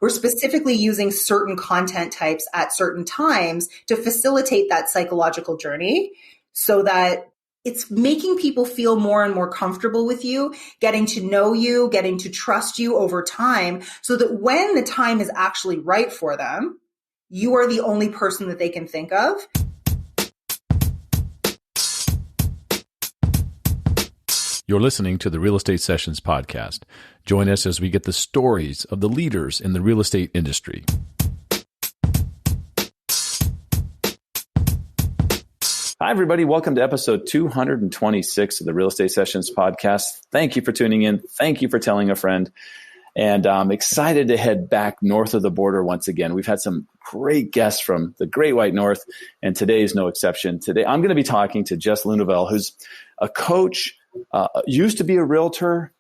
We're specifically using certain content types at certain times to facilitate that psychological journey so that it's making people feel more and more comfortable with you, getting to know you, getting to trust you over time, so that when the time is actually right for them, you are the only person that they can think of. You're listening to the Real Estate Sessions podcast. Join us as we get the stories of the leaders in the real estate industry. Hi, everybody. Welcome to episode 226 of the Real Estate Sessions podcast. Thank you for tuning in. Thank you for telling a friend. And I'm excited to head back north of the border once again. We've had some great guests from the Great White North, and today is no exception. Today, I'm going to be talking to Jess Lenouvel, who's a coach, used to be a realtor,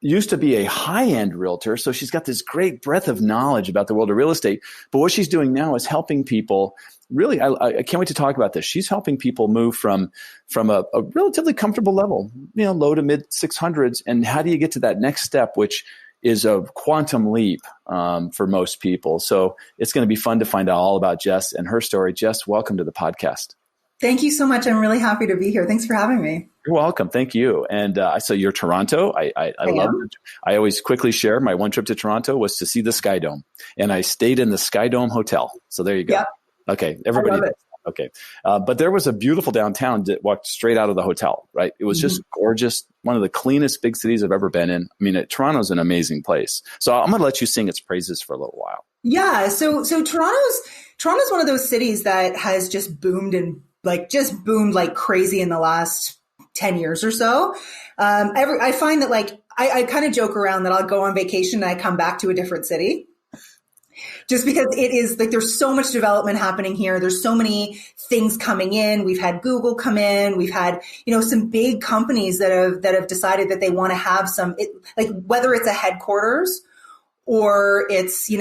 used to be a high-end realtor. So she's got this great breadth of knowledge about the world of real estate. But what she's doing now is helping people. Really, I can't wait to talk about this. She's helping people move from a relatively comfortable level, low to mid 600s. And how do you get to that next step, which is a quantum leap for most people. So it's going to be fun to find out all about Jess and her story. Jess, welcome to the podcast. Thank you so much. I'm really happy to be here. Thanks for having me. You're welcome. Thank you. And I saw you're Toronto. I love it. I always quickly share my one trip to Toronto was to see the Sky Dome, and I stayed in the Sky Dome Hotel. So there you go. Yep. Okay. Everybody. Okay. But there was a beautiful downtown that walked straight out of the hotel, right? It was just gorgeous. One of the cleanest big cities I've ever been in. I mean, Toronto's an amazing place. So I'm going to let you sing its praises for a little while. Yeah. So Toronto's one of those cities that has just boomed like crazy in the last 10 years or so. I find that I kind of joke around that I'll go on vacation and I come back to a different city. Just because it is like there's so much development happening here. There's so many things coming in. We've had Google come in. We've had, some big companies that have decided that they want to have whether it's a headquarters or it's,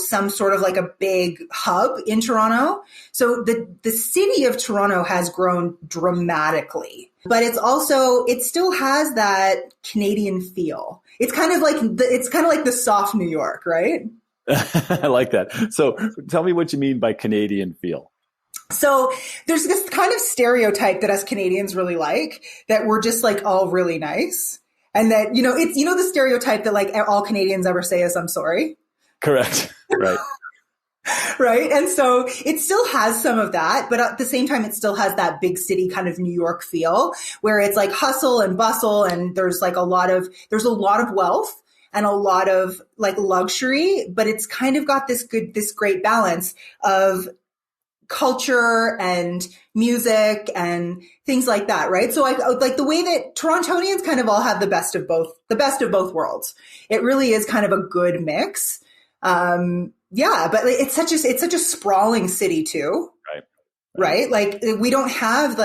some sort of like a big hub in Toronto. So the city of Toronto has grown dramatically, but it still has that Canadian feel. It's kind of like the soft New York, right? I like that. So tell me what you mean by Canadian feel. So there's this kind of stereotype that us Canadians really like, that we're just like all really nice. And that, it's, the stereotype that like all Canadians ever say is, I'm sorry. Correct. Right. Right. And so it still has some of that, but at the same time, it still has that big city kind of New York feel where it's like hustle and bustle. And there's a lot of wealth and a lot of like luxury, but it's kind of got this great balance of culture and music and things like that, right? So I like the way that Torontonians kind of all have the best of both worlds. It really is kind of a good mix. But it's such a sprawling city too. Right? Like we don't have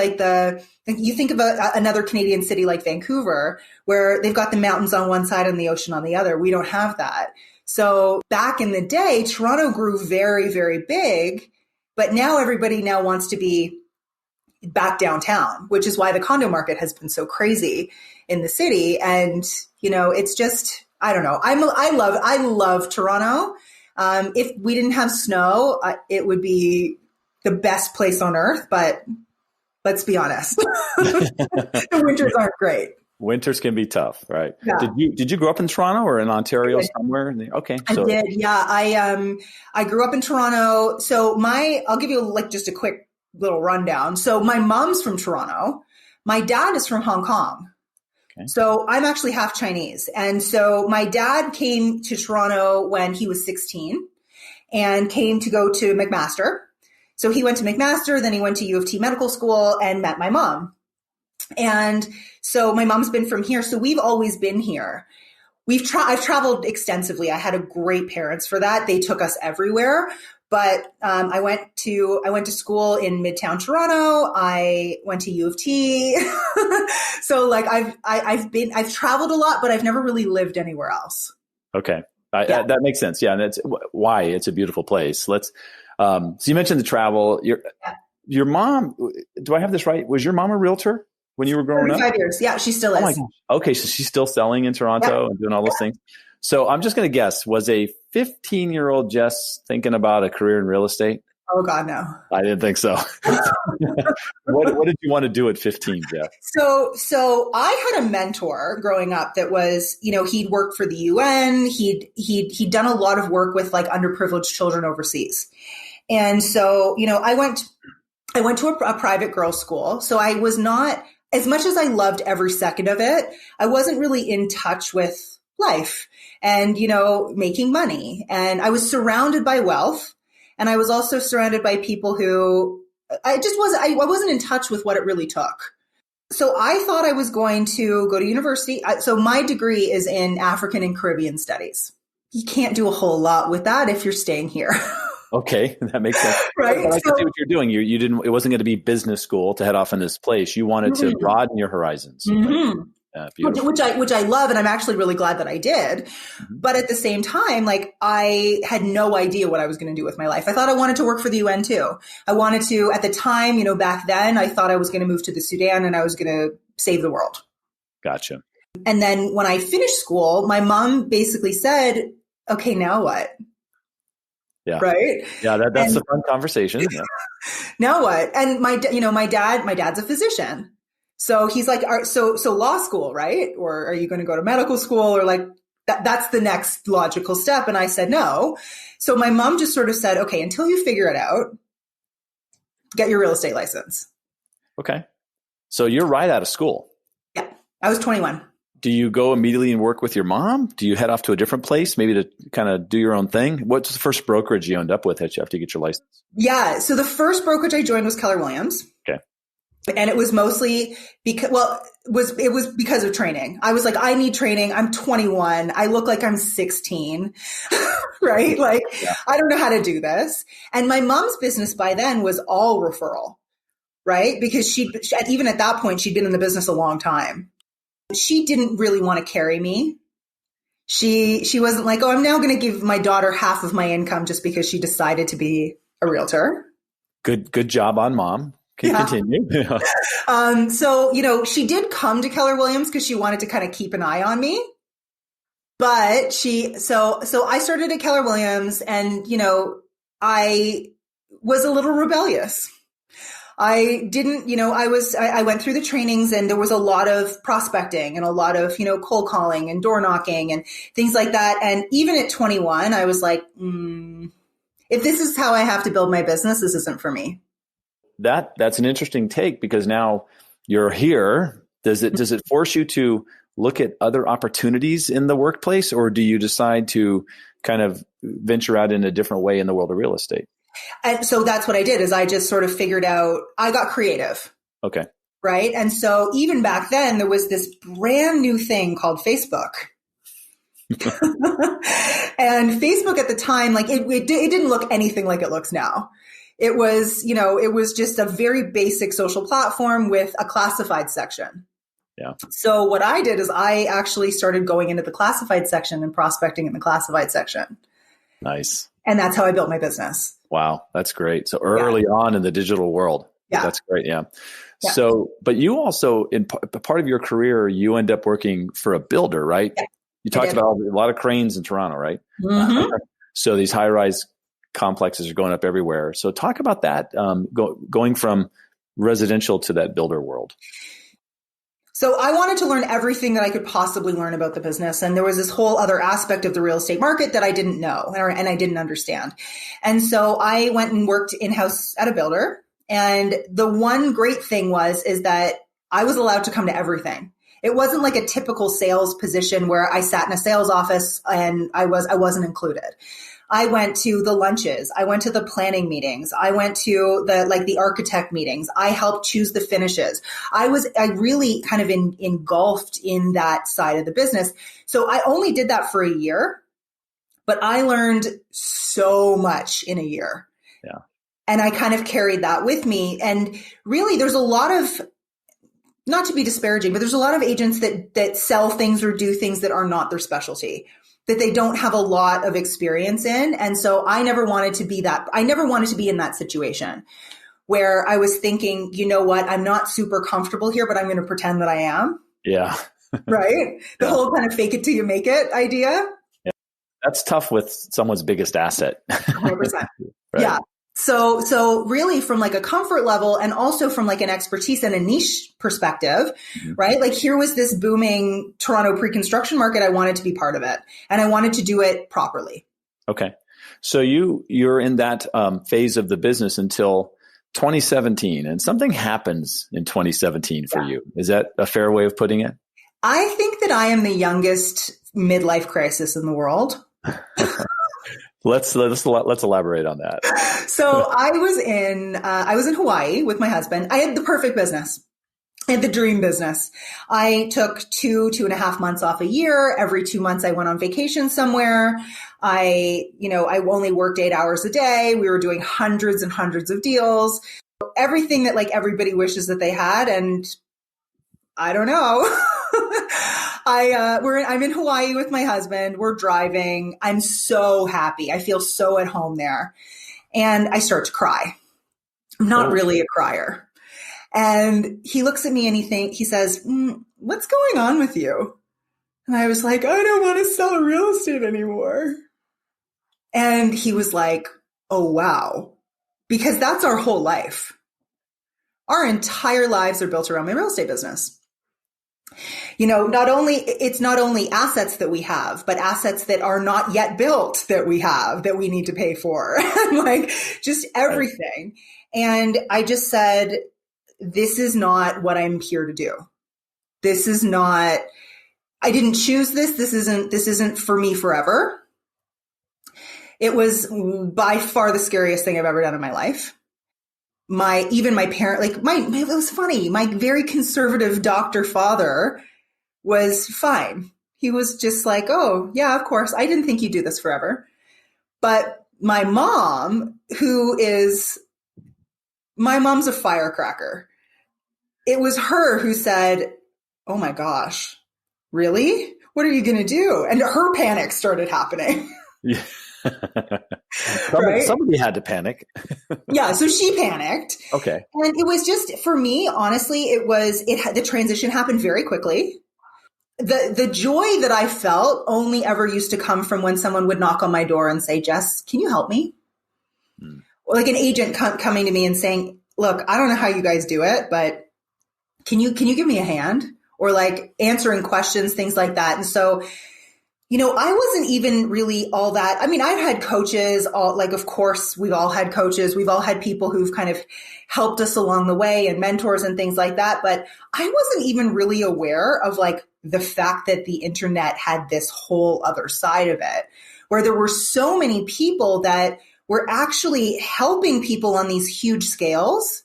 you think of another Canadian city like Vancouver, where they've got the mountains on one side and the ocean on the other. We don't have that. So back in the day, Toronto grew very, very big, but now everybody wants to be back downtown, which is why the condo market has been so crazy in the city. And, it's just, I don't know. I love Toronto. If we didn't have snow, it would be the best place on earth, but let's be honest, the winters aren't great. Winters can be tough, right? Yeah. Did you grow up in Toronto or in Ontario somewhere? Okay. I did. Yeah. I grew up in Toronto. So I'll give you just a quick little rundown. So my mom's from Toronto. My dad is from Hong Kong. Okay. So I'm actually half Chinese. And so my dad came to Toronto when he was 16 and came to go to McMaster. So he went to McMaster, then he went to U of T Medical School and met my mom. And so my mom's been from here. So we've always been here. I've traveled extensively. I had great parents for that. They took us everywhere. But I went to school in Midtown Toronto. I went to U of T. So I've traveled a lot, but I've never really lived anywhere else. Okay. That makes sense. Yeah. And that's why it's a beautiful place. So you mentioned the travel. Your mom, do I have this right? Was your mom a realtor when you were growing up? 5 years. Yeah, she still is. Oh my gosh. Okay, so she's still selling in Toronto and doing all those things. So I'm just going to guess, was a 15-year-old Jess thinking about a career in real estate? Oh God, no. I didn't think so. What did you want to do at 15, Jeff? So I had a mentor growing up that was, he'd worked for the UN. He'd done a lot of work with like underprivileged children overseas. And so, I went to a private girls' school. So I was not, as much as I loved every second of it, I wasn't really in touch with life and, making money. And I was surrounded by wealth. And I was also surrounded by people who I wasn't in touch with what it really took. So I thought I was going to go to university. So my degree is in African and Caribbean studies. You can't do a whole lot with that if you're staying here. Okay, that makes sense. Right. But I can see what you're doing. You didn't. It wasn't going to be business school to head off in this place. You wanted to broaden your horizons. Mm-hmm. Beautiful. Which I love, and I'm actually really glad that I did. But at the same time, like I had no idea what I was going to do with my life. I thought I wanted to work for the UN too. I wanted to, at the time, back then, I thought I was going to move to the Sudan and I was going to save the world. Gotcha. And then when I finished school, my mom basically said, "Okay, now what?" Yeah. Right. Yeah. That's a fun conversation. Yeah. Now what? And my dad's a physician. So he's like, so law school, right? Or are you going to go to medical school? Or like that's the next logical step. And I said, no. So my mom just sort of said, okay, until you figure it out, get your real estate license. Okay. So you're right out of school. Yeah. I was 21. Do you go immediately and work with your mom? Do you head off to a different place, maybe to kind of do your own thing? What's the first brokerage you end up with after you get your license? Yeah. So the first brokerage I joined was Keller Williams. Okay. And it was mostly because, it was because of training. I was like, I need training. I'm 21. I look like I'm 16, right? Like, yeah. I don't know how to do this. And my mom's business by then was all referral, right? Because even at that point, she'd been in the business a long time. She didn't really want to carry me. She wasn't like, oh, I'm now going to give my daughter half of my income just because she decided to be a realtor. Good job on mom. Can you continue? So, she did come to Keller Williams because she wanted to kind of keep an eye on me. But so I started at Keller Williams and, I was a little rebellious. I didn't, I went through the trainings and there was a lot of prospecting and a lot of, cold calling and door knocking and things like that. And even at 21, I was like, if this is how I have to build my business, this isn't for me. That's an interesting take because now you're here. Does it force you to look at other opportunities in the workplace, or do you decide to kind of venture out in a different way in the world of real estate? And so that's what I did is I just sort of figured out, I got creative. Okay. Right. And so even back then there was this brand new thing called Facebook. And Facebook at the time, like it didn't look anything like it looks now. It was, it was just a very basic social platform with a classified section. Yeah. So what I did is I actually started going into the classified section and prospecting in the classified section. Nice. And that's how I built my business. Wow. That's great. So early on in the digital world. Yeah. That's great. Yeah. So, but you also, in part of your career, you end up working for a builder, right? Yeah. You talked about a lot of cranes in Toronto, right? Mm-hmm. So these high-rise complexes are going up everywhere. So talk about that, going from residential to that builder world. So I wanted to learn everything that I could possibly learn about the business. And there was this whole other aspect of the real estate market that I didn't know and I didn't understand. And so I went and worked in-house at a builder. And the one great thing is that I was allowed to come to everything. It wasn't like a typical sales position where I sat in a sales office and I wasn't included. I went to the lunches. I went to the planning meetings. I went to the architect meetings. I helped choose the finishes. I really kind of engulfed in that side of the business. So I only did that for a year, but I learned so much in a year. Yeah. And I kind of carried that with me. And really there's a lot of, not to be disparaging, but there's a lot of agents that sell things or do things that are not their specialty, that they don't have a lot of experience in. And so I never wanted to be that. I never wanted to be in that situation where I was thinking, you know what, I'm not super comfortable here, but I'm going to pretend that I am. Yeah. Right? The whole kind of fake it till you make it idea. That's tough with someone's biggest asset. 100%. Right. Yeah. So really from like a comfort level and also from like an expertise and a niche perspective, right? Like here was this booming Toronto pre-construction market. I wanted to be part of it and I wanted to do it properly. Okay. So you're in that phase of the business until 2017, and something happens in 2017 for you. Is that a fair way of putting it? I think that I am the youngest midlife crisis in the world. Let's elaborate on that. So I was in Hawaii with my husband. I had the perfect business. I had the dream business. I took 2.5 months off a year. Every 2 months I went on vacation somewhere. I only worked 8 hours a day. We were doing hundreds and hundreds of deals. Everything that like everybody wishes that they had. And I don't know. I'm in Hawaii with my husband. We're driving. I'm so happy. I feel so at home there. And I start to cry. I'm not really a crier. And he looks at me and he says, what's going on with you? And I was like, I don't want to sell real estate anymore. And he was like, oh, wow. Because that's our whole life. Our entire lives are built around my real estate business. It's not only assets that we have, but assets that are not yet built that we have that we need to pay for, like just everything. And I just said, this is not what I'm here to do. This is not, I didn't choose this. This isn't for me forever. It was by far the scariest thing I've ever done in my life. My parent, it was funny. My very conservative doctor father was fine. He was just like, oh yeah, of course. I didn't think you'd do this forever. But my mom's a firecracker. It was her who said, oh my gosh, really? What are you going to do? And her panic started happening. Yeah. Right? Somebody had to panic. Yeah. So she panicked. Okay. And it was just, for me, honestly, the transition happened very quickly. The joy that I felt only ever used to come from when someone would knock on my door and say, Jess, can you help me? Like an agent coming to me and saying, look, I don't know how you guys do it, but can you give me a hand? Or like answering questions, things like that. And so, I wasn't even really all that. I mean, I've had coaches, of course, we've all had coaches. We've all had people who've kind of helped us along the way and mentors and things like that. But I wasn't even really aware of like the fact that the internet had this whole other side of it, where there were so many people that were actually helping people on these huge scales.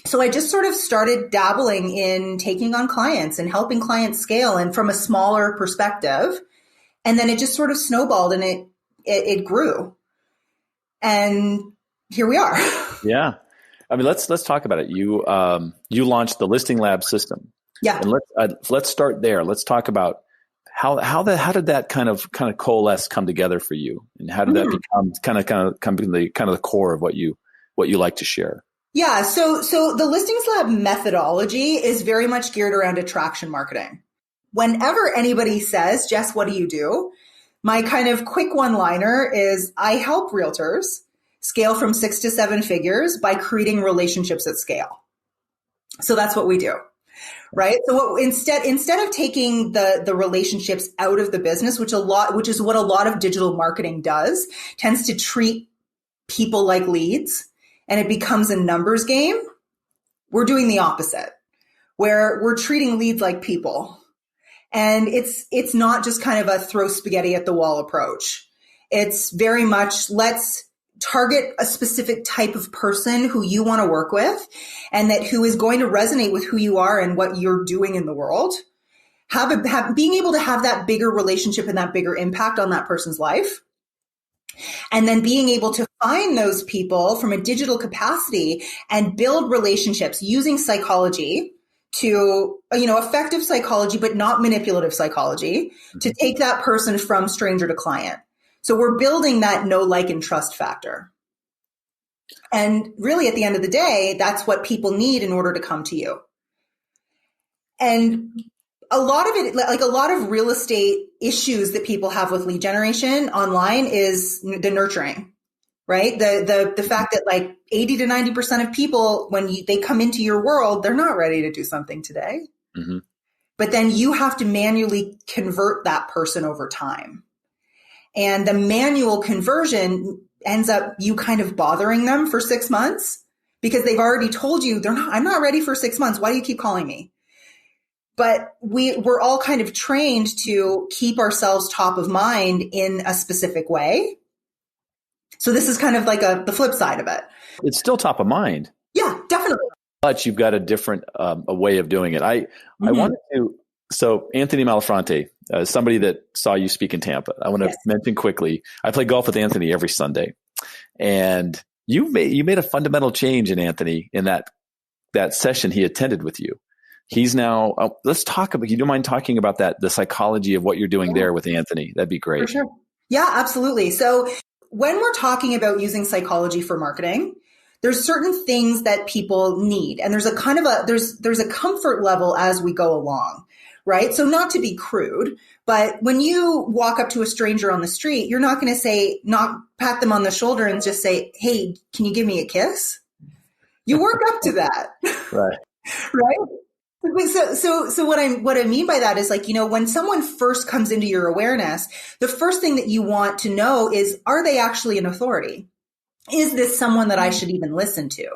So I just sort of started dabbling in taking on clients and helping clients scale and from a smaller perspective. And then it just sort of snowballed and it grew. And here we are. Yeah. I mean, let's talk about it. You launched the Listing Lab system. Yeah. And let's start there. Let's talk about how did that kind of coalesce, come together for you, and how did that become the core of what you like to share? Yeah. So the Listings Lab methodology is very much geared around attraction marketing. Whenever anybody says, Jess, what do you do? My kind of quick one-liner is I help realtors scale from 6 to 7 figures by creating relationships at scale. So that's what we do, right? So instead of taking the relationships out of the business, which is what a lot of digital marketing does, tends to treat people like leads, and it becomes a numbers game, we're doing the opposite, where we're treating leads like people. And it's not just kind of a throw spaghetti at the wall approach. It's very much, let's target a specific type of person who you want to work with and who is going to resonate with who you are and what you're doing in the world. Being able to have that bigger relationship and that bigger impact on that person's life. And then being able to find those people from a digital capacity and build relationships using psychology to, effective psychology, but not manipulative psychology, to take that person from stranger to client. So we're building that know, like, and trust factor. And really at the end of the day, that's what people need in order to come to you. And a lot of it, like a lot of real estate issues that people have with lead generation online is the nurturing, right? The fact that like 80 to 90% of people, when they come into your world, they're not ready to do something today. Mm-hmm. But then you have to manually convert that person over time. And the manual conversion ends up you kind of bothering them for 6 months because they've already told you I'm not ready for 6 months. Why do you keep calling me? But we're all kind of trained to keep ourselves top of mind in a specific way. So this is kind of like the flip side of it. It's still top of mind. Yeah, definitely. But you've got a different a way of doing it. I wanted to, so Anthony Malafronte, somebody that saw you speak in Tampa, I want to mention quickly, I play golf with Anthony every Sunday. And you made a fundamental change in Anthony in that session he attended with you. He's now, let's talk about, you don't mind talking about that, the psychology of what you're doing there with Anthony? That'd be great. For sure. Yeah, absolutely. So when we're talking about using psychology for marketing, there's certain things that people need. And there's a kind of there's a comfort level as we go along, right? So not to be crude, but when you walk up to a stranger on the street, you're not going to not pat them on the shoulder and just say, hey, can you give me a kiss? You work up to that. Right. Right. So what I mean by that is like, when someone first comes into your awareness, the first thing that you want to know is, are they actually an authority? Is this someone that I should even listen to?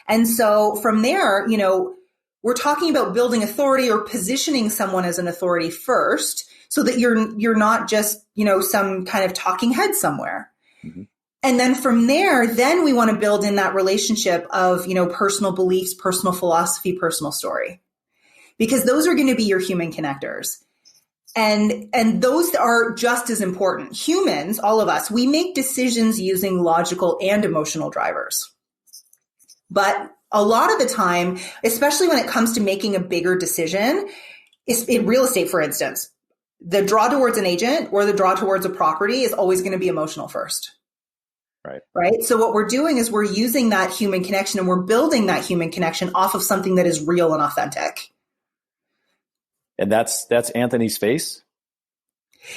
And so from there, we're talking about building authority or positioning someone as an authority first so that you're not just, some kind of talking head somewhere. Mm-hmm. And then from there, then we want to build in that relationship of, personal beliefs, personal philosophy, personal story, because those are going to be your human connectors. And those are just as important. Humans, all of us, we make decisions using logical and emotional drivers. But a lot of the time, especially when it comes to making a bigger decision, in real estate, for instance, the draw towards an agent or the draw towards a property is always going to be emotional first. Right. So what we're doing is we're using that human connection and we're building that human connection off of something that is real and authentic. And that's Anthony's face?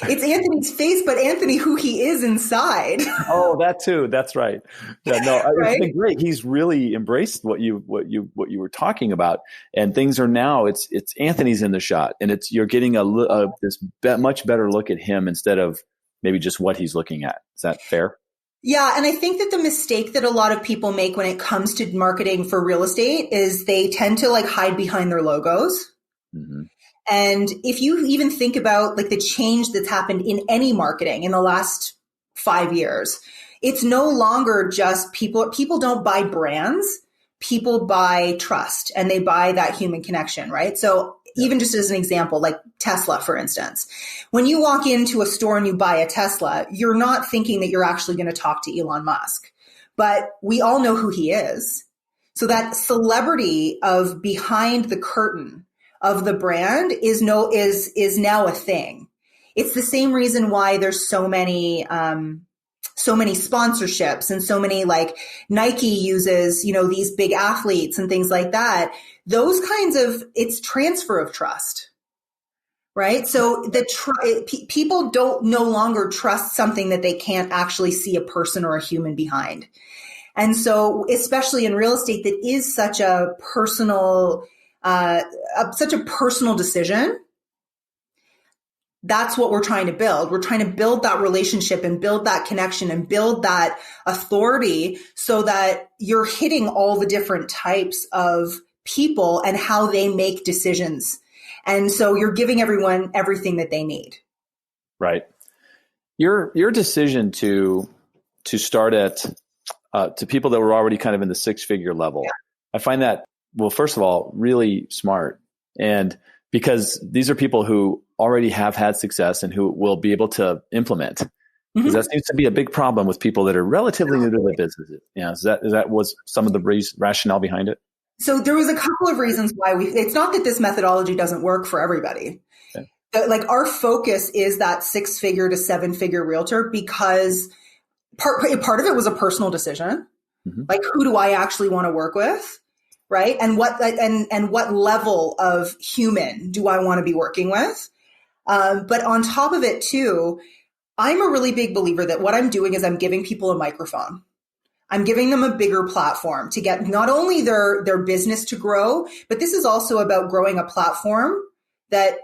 It's Anthony's face, but Anthony, who he is inside. Oh, that too. That's right. Yeah, no, right? It's been great. He's really embraced what you were talking about, and things are now. It's Anthony's in the shot, and you're getting this much better look at him instead of maybe just what he's looking at. Is that fair? Yeah. And I think that the mistake that a lot of people make when it comes to marketing for real estate is they tend to hide behind their logos. Mm-hmm. And if you even think about the change that's happened in any marketing in the last 5 years, it's no longer just people don't buy brands, people buy trust and they buy that human connection, right? So even just as an example, like Tesla, for instance, when you walk into a store and you buy a Tesla, you're not thinking that you're actually going to talk to Elon Musk, but we all know who he is. So that celebrity of behind the curtain of the brand is now a thing. It's the same reason why there's so many sponsorships and so many Nike uses, these big athletes and things like that. Those kinds of, it's transfer of trust, right? So people don't no longer trust something that they can't actually see a person or a human behind. And so, especially in real estate, that is such a personal decision. That's what we're trying to build. We're trying to build that relationship and build that connection and build that authority so that you're hitting all the different types of people and how they make decisions. And so you're giving everyone everything that they need. Right. Your decision to start to people that were already kind of in the 6-figure level. Yeah. I find that, well, first of all, really smart. And because these are people who already have had success and who will be able to implement. Because that seems to be a big problem with people that are relatively new to the business. Yeah, is that was some of the rationale behind it? So there was a couple of reasons why it's not that this methodology doesn't work for everybody. Okay. Our focus is that 6-figure to 7-figure realtor because part of it was a personal decision. Mm-hmm. Who do I actually want to work with? right? And what level of human do I want to be working with? But on top of it too, I'm a really big believer that what I'm doing is I'm giving people a microphone. I'm giving them a bigger platform to get not only their business to grow, but this is also about growing a platform that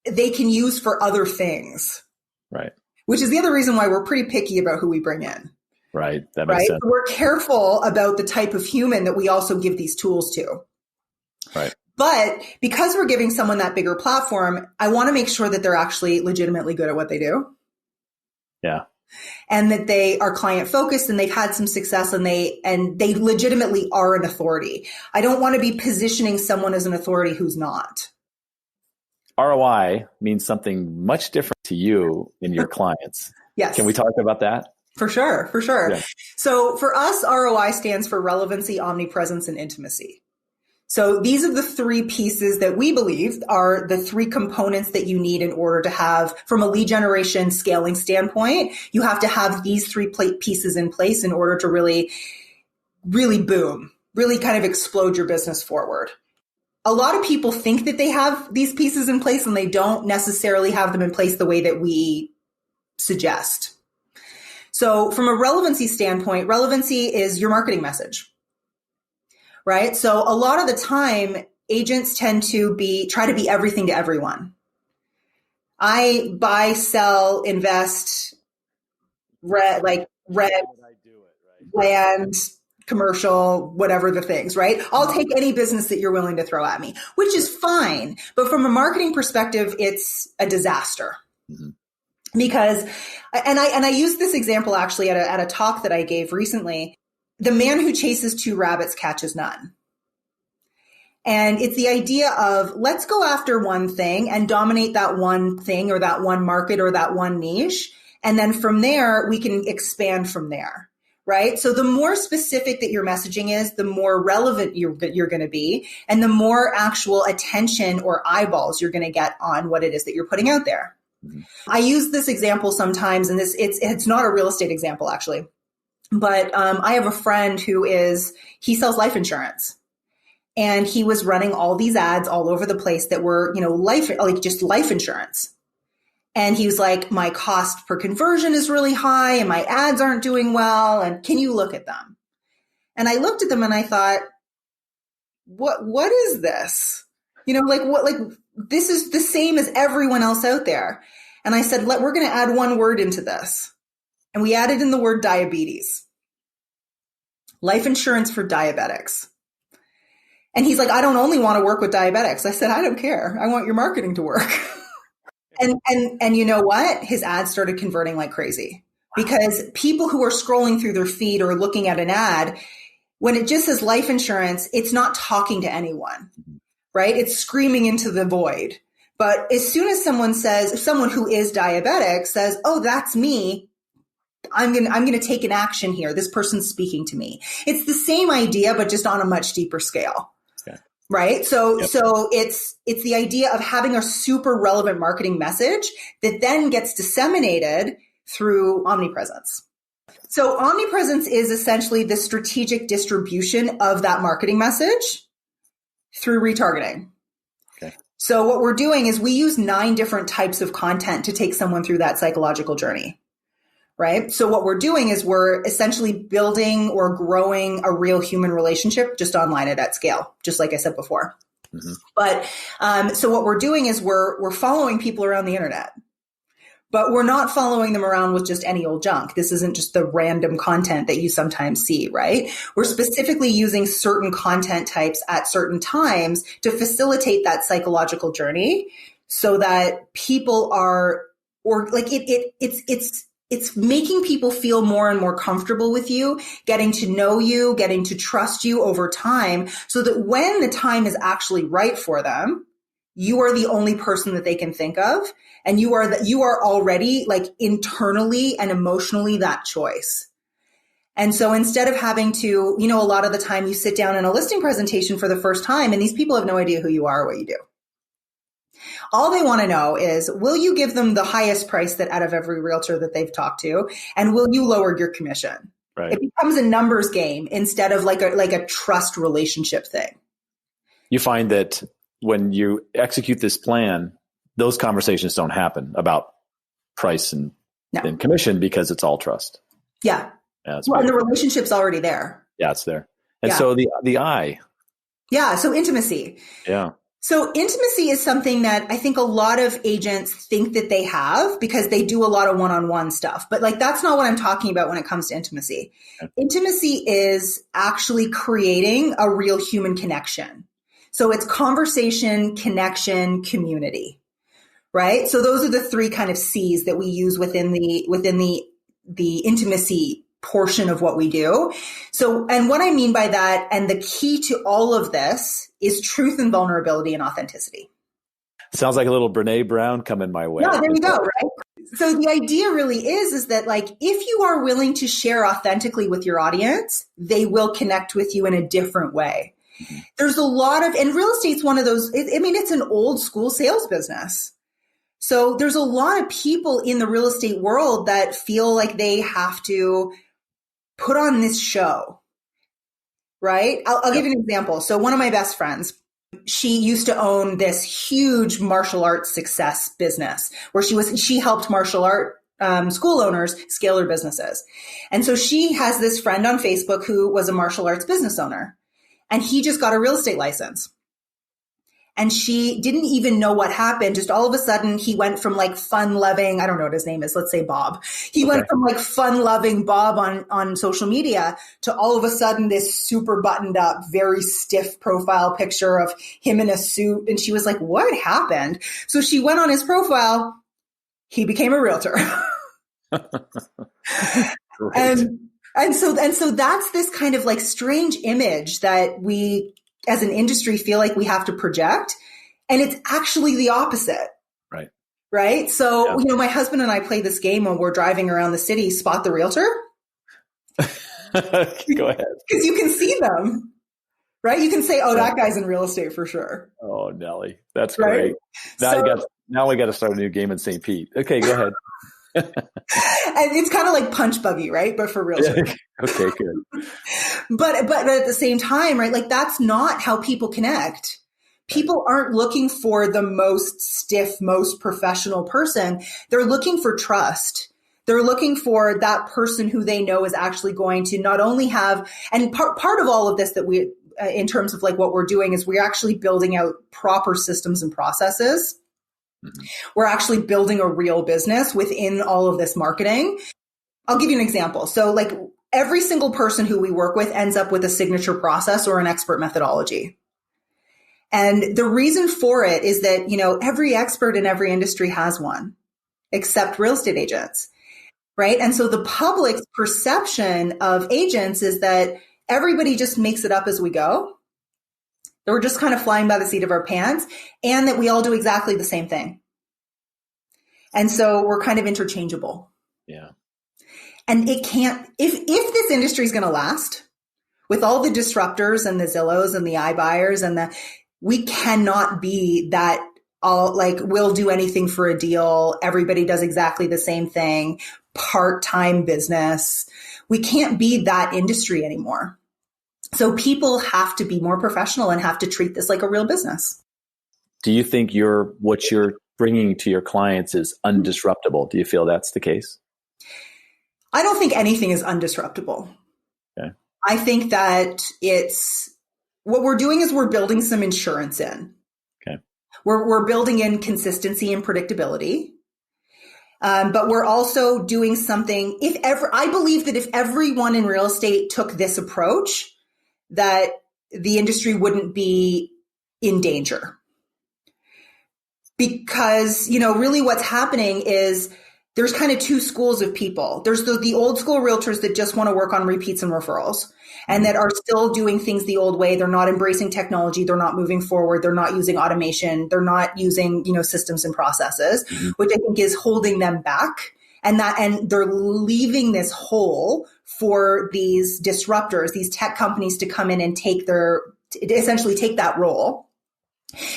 they can use for other things. Right. Which is the other reason why we're pretty picky about who we bring in. Right. That makes sense. We're careful about the type of human that we also give these tools to. Right. But because we're giving someone that bigger platform, I want to make sure that they're actually legitimately good at what they do. Yeah. And that they are client focused and they've had some success and they legitimately are an authority. I don't want to be positioning someone as an authority who's not. ROI means something much different to you and your clients. Yes. Can we talk about that? For sure. Yeah. So for us, ROI stands for relevancy, omnipresence, and intimacy. So these are the three pieces that we believe are the three components that you need in order to have, from a lead generation scaling standpoint, you have to have these three pieces in place in order to really, really boom, really kind of explode your business forward. A lot of people think that they have these pieces in place and they don't necessarily have them in place the way that we suggest. So from a relevancy standpoint, relevancy is your marketing message. Right? So a lot of the time, agents tend to try to be everything to everyone. I buy, sell, invest, rent, land, commercial, whatever the things, right? I'll take any business that you're willing to throw at me, which is fine. But from a marketing perspective, it's a disaster. Mm-hmm. Because, and I used this example actually at a talk that I gave recently. The man who chases two rabbits catches none. And it's the idea of let's go after one thing and dominate that one thing or that one market or that one niche. And then from there, we can expand from there, right? So the more specific that your messaging is, the more relevant you're going to be and the more actual attention or eyeballs you're going to get on what it is that you're putting out there. Mm-hmm. I use this example sometimes, and it's not a real estate example actually. But I have a friend he sells life insurance, and he was running all these ads all over the place that were, just life insurance. And he was like, my cost per conversion is really high and my ads aren't doing well. And can you look at them? And I looked at them and I thought, what is this? This is the same as everyone else out there. And I said, we're going to add one word into this. And we added in the word diabetes. Life insurance for diabetics. And he's like, I don't only want to work with diabetics. I said, I don't care. I want your marketing to work. and you know what? His ads started converting like crazy. Because people who are scrolling through their feed or looking at an ad, when it just says life insurance, it's not talking to anyone, right? It's screaming into the void. But as soon as someone who is diabetic says, oh, that's me, I'm going to take an action here. This person's speaking to me. It's the same idea, but just on a much deeper scale. Okay. Right. So it's the idea of having a super relevant marketing message that then gets disseminated through omnipresence. So omnipresence is essentially the strategic distribution of that marketing message through retargeting. Okay. So what we're doing is we use 9 different types of content to take someone through that psychological journey. Right. So what we're doing is we're essentially building or growing a real human relationship just online and at scale, just like I said before. Mm-hmm. But so what we're doing is we're following people around the internet, but we're not following them around with just any old junk. This isn't just the random content that you sometimes see, right? We're specifically using certain content types at certain times to facilitate that psychological journey so that people are, or like it's making people feel more and more comfortable with you, getting to know you, getting to trust you over time so that when the time is actually right for them, you are the only person that they can think of. And you are already like internally and emotionally that choice. And so instead of having to, a lot of the time you sit down in a listing presentation for the first time and these people have no idea who you are or what you do. All they want to know is, will you give them the highest price that out of every realtor that they've talked to? And will you lower your commission? Right. It becomes a numbers game instead of like a trust relationship thing. You find that when you execute this plan, those conversations don't happen about price and commission because it's all trust. Yeah. Yeah, and the relationship's already there. Yeah, it's there. And so the I. Yeah. So intimacy. Yeah. So intimacy is something that I think a lot of agents think that they have because they do a lot of one-on-one stuff. But like, that's not what I'm talking about when it comes to intimacy. Okay. Intimacy is actually creating a real human connection. So it's conversation, connection, community, right? So those are the three kind of C's that we use within the intimacy portion of what we do. So, and what I mean by that, and the key to all of this is truth and vulnerability and authenticity. Sounds like a little Brene Brown coming my way. Yeah, there you go, right? So the idea really is that like, if you are willing to share authentically with your audience, they will connect with you in a different way. Mm-hmm. There's a lot of, and real estate's one of those, it's an old school sales business. So there's a lot of people in the real estate world that feel like they have to put on this show, right? I'll give you an example. So one of my best friends, she used to own this huge martial arts success business where she helped martial art school owners scale their businesses. And so she has this friend on Facebook who was a martial arts business owner, and he just got a real estate license. And she didn't even know what happened. Just all of a sudden, he went from like fun-loving, I don't know what his name is, let's say Bob. He went from like fun-loving Bob on social media to all of a sudden this super buttoned up, very stiff profile picture of him in a suit. And she was like, what happened? So she went on his profile. He became a realtor. And so that's this kind of like strange image that we as an industry feel like we have to project, and it's actually the opposite. Right. Right. So, my husband and I play this game when we're driving around the city, spot the realtor. Go ahead. Because you can see them, right? You can say, oh, that guy's in real estate for sure. Oh, Nelly. That's great. Now we got to start a new game in St. Pete. Okay, go ahead. And it's kind of like punch buggy, right? But for realtors. Okay, good. But at the same time, right? Like that's not how people connect. People aren't looking for the most stiff, most professional person. They're looking for trust. They're looking for that person who they know is actually going to not only have, and part of all of this that we, in terms of like what we're doing is we're actually building out proper systems and processes. Mm-hmm. We're actually building a real business within all of this marketing. I'll give you an example. So like every single person who we work with ends up with a signature process or an expert methodology. And the reason for it is that, every expert in every industry has one, except real estate agents, right? And so the public's perception of agents is that everybody just makes it up as we go. That we're just kind of flying by the seat of our pants, and that we all do exactly the same thing. And so we're kind of interchangeable. Yeah. And it can't, if this industry is going to last with all the disruptors and the Zillows and the iBuyers we cannot be that all like, we'll do anything for a deal. Everybody does exactly the same thing. Part-time business. We can't be that industry anymore. So people have to be more professional and have to treat this like a real business. Do you think what you're bringing to your clients is undisruptible? Do you feel that's the case? I don't think anything is undisruptible. Okay. I think that what we're doing is we're building some insurance in. Okay. We're building in consistency and predictability. But we're also doing something, I believe that if everyone in real estate took this approach, that the industry wouldn't be in danger. Because, really what's happening is there's kind of two schools of people. There's the old school realtors that just want to work on repeats and referrals and that are still doing things the old way. They're not embracing technology. They're not moving forward. They're not using automation. They're not using, systems and processes, which I think is holding them back. And they're leaving this hole for these disruptors, these tech companies to come in and essentially take that role.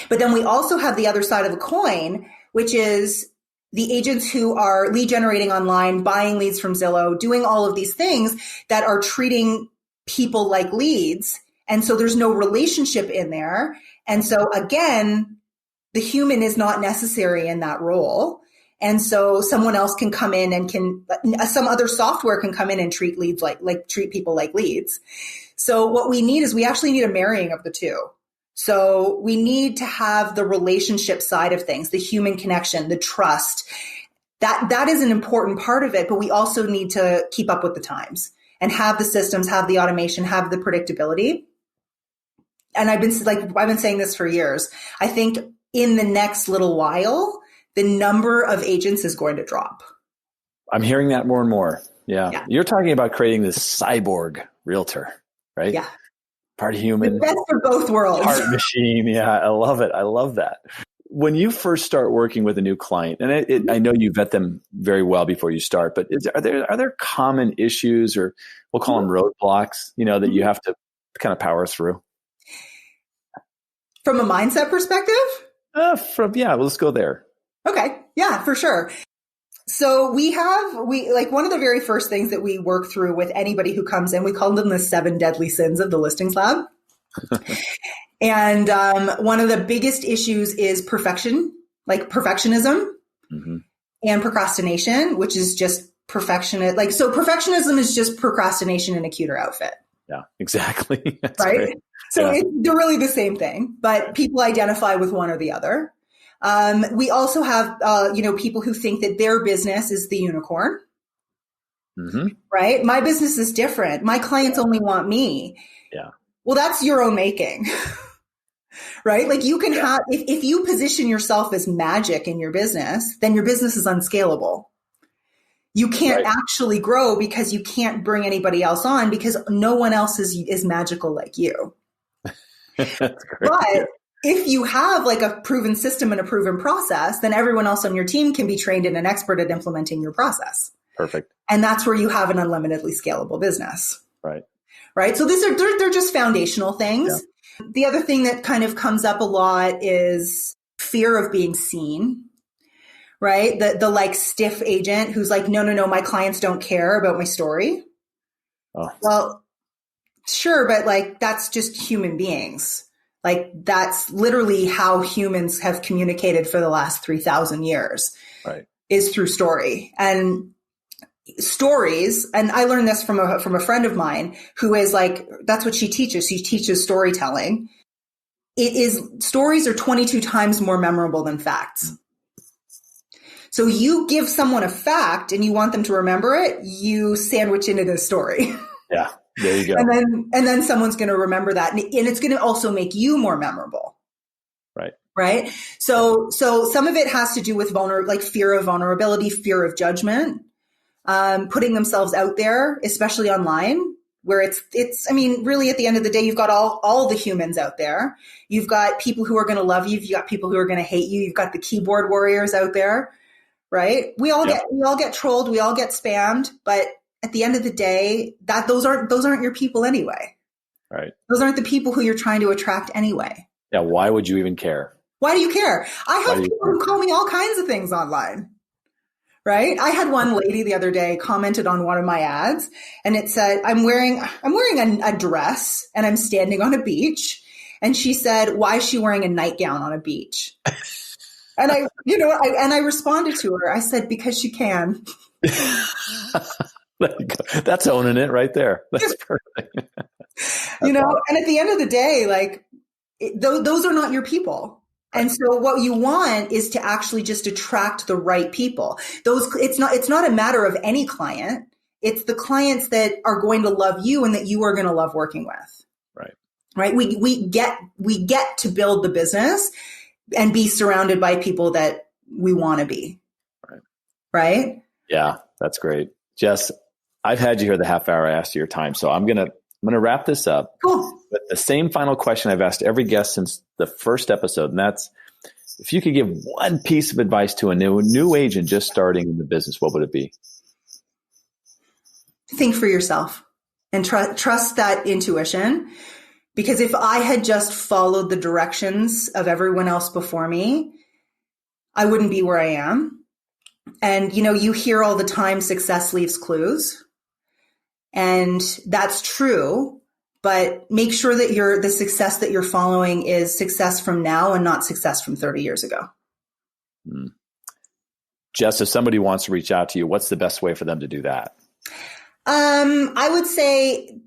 But then we also have the other side of the coin, which is the agents who are lead generating online, buying leads from Zillow, doing all of these things that are treating people like leads. And so there's no relationship in there. And so again, the human is not necessary in that role. And so someone else can come in and some other software can come in and treat leads treat people like leads. So what we need is we actually need a marrying of the two. So we need to have the relationship side of things, the human connection, the trust. That is an important part of it, but we also need to keep up with the times and have the systems, have the automation, have the predictability. And I've been saying this for years. I think in the next little while, the number of agents is going to drop. I'm hearing that more and more. Yeah. You're talking about creating this cyborg realtor, right? Yeah. Part human. The best of both worlds. Part machine. Yeah. I love it. I love that. When you first start working with a new client, and I know you vet them very well before you start, but are there common issues, or we'll call them roadblocks, that you have to kind of power through? From a mindset perspective? Let's go there. Okay. Yeah, for sure. So we one of the very first things that we work through with anybody who comes in, we call them the 7 deadly sins of the listings lab. And one of the biggest issues is perfectionism and procrastination, which is just perfectionism. So perfectionism is just procrastination in a cuter outfit. Yeah, exactly. That's right. Great. So they're really the same thing, but people identify with one or the other. We also have, people who think that their business is the unicorn, right? My business is different. My clients only want me. Yeah. Well, that's your own making, right? Like you can have, if you position yourself as magic in your business, then your business is unscalable. You can't actually grow because you can't bring anybody else on because no one else is magical like you. That's great. But if you have like a proven system and a proven process, then everyone else on your team can be trained and an expert at implementing your process. Perfect. And that's where you have an unlimitedly scalable business. Right. Right. So they're just foundational things. Yeah. The other thing that kind of comes up a lot is fear of being seen. Right. The like stiff agent who's like, no, my clients don't care about my story. Oh. Well, sure. But like, that's just human beings. Like that's literally how humans have communicated for the last 3,000 years, right? Is through story and stories. And I learned this from a friend of mine who is like, that's what she teaches. She teaches storytelling. Stories are 22 times more memorable than facts. So you give someone a fact and you want them to remember it, you sandwich it in a story. Yeah. There you go. And then someone's going to remember that. And it's going to also make you more memorable. Right. Right. So some of it has to do with fear of vulnerability, fear of judgment, putting themselves out there, especially online where really at the end of the day, you've got all the humans out there. You've got people who are going to love you. You've got people who are going to hate you. You've got the keyboard warriors out there. Right. We all get trolled. We all get spammed, but at the end of the day, those aren't your people anyway. Right. Those aren't the people who you're trying to attract anyway. Yeah. Why would you even care? Why do you care? I have people who call me all kinds of things online. Right. I had one lady the other day commented on one of my ads and it said, I'm wearing a dress and I'm standing on a beach. And she said, why is she wearing a nightgown on a beach? And I responded to her. I said, because she can. That's owning it right there. That's perfect. And at the end of the day, like those are not your people. And so what you want is to actually just attract the right people. It's not a matter of any client. It's the clients that are going to love you and that you are going to love working with. Right. Right. We get to build the business and be surrounded by people that we want to be. Right. Right. Yeah, that's great. Jess, I've had you here the half hour I asked you your time. So I'm going to wrap this up. Cool. With the same final question I've asked every guest since the first episode. And that's, if you could give one piece of advice to a new agent just starting in the business, what would it be? Think for yourself and trust that intuition. Because if I had just followed the directions of everyone else before me, I wouldn't be where I am. And, you hear all the time success leaves clues. And that's true. But make sure that the success that you're following is success from now and not success from 30 years ago. Jess, if somebody wants to reach out to you, what's the best way for them to do that? I would say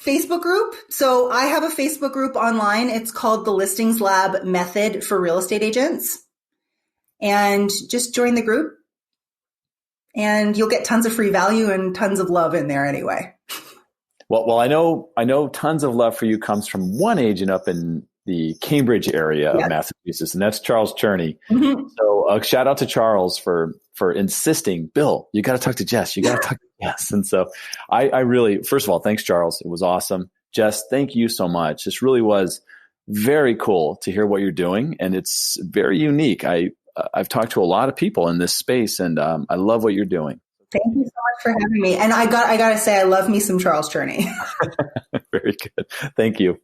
Facebook group. So I have a Facebook group online. It's called the Listings Lab Method for Real Estate Agents. And just join the group and you'll get tons of free value and tons of love in there anyway. Well, I know tons of love for you comes from one agent up in the Cambridge area of Massachusetts, and that's Charles Cherney. Mm-hmm. So shout out to Charles for insisting, Bill, you got to talk to Jess. You got to talk to Jess. And so I really, first of all, thanks, Charles. It was awesome. Jess, thank you so much. This really was very cool to hear what you're doing, and it's very unique. I've talked to a lot of people in this space, and I love what you're doing. Thank you so much for having me. And I got to say, I love me some Charles Cherney. Very good. Thank you.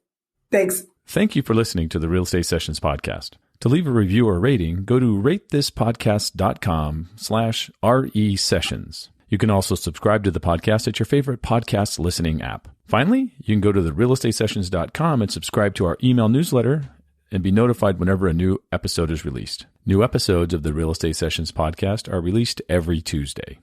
Thanks. Thank you for listening to the Real Estate Sessions podcast. To leave a review or rating, go to ratethispodcast.com/RE sessions. You can also subscribe to the podcast at your favorite podcast listening app. Finally, you can go to therealestatesessions.com and subscribe to our email newsletter and be notified whenever a new episode is released. New episodes of the Real Estate Sessions podcast are released every Tuesday.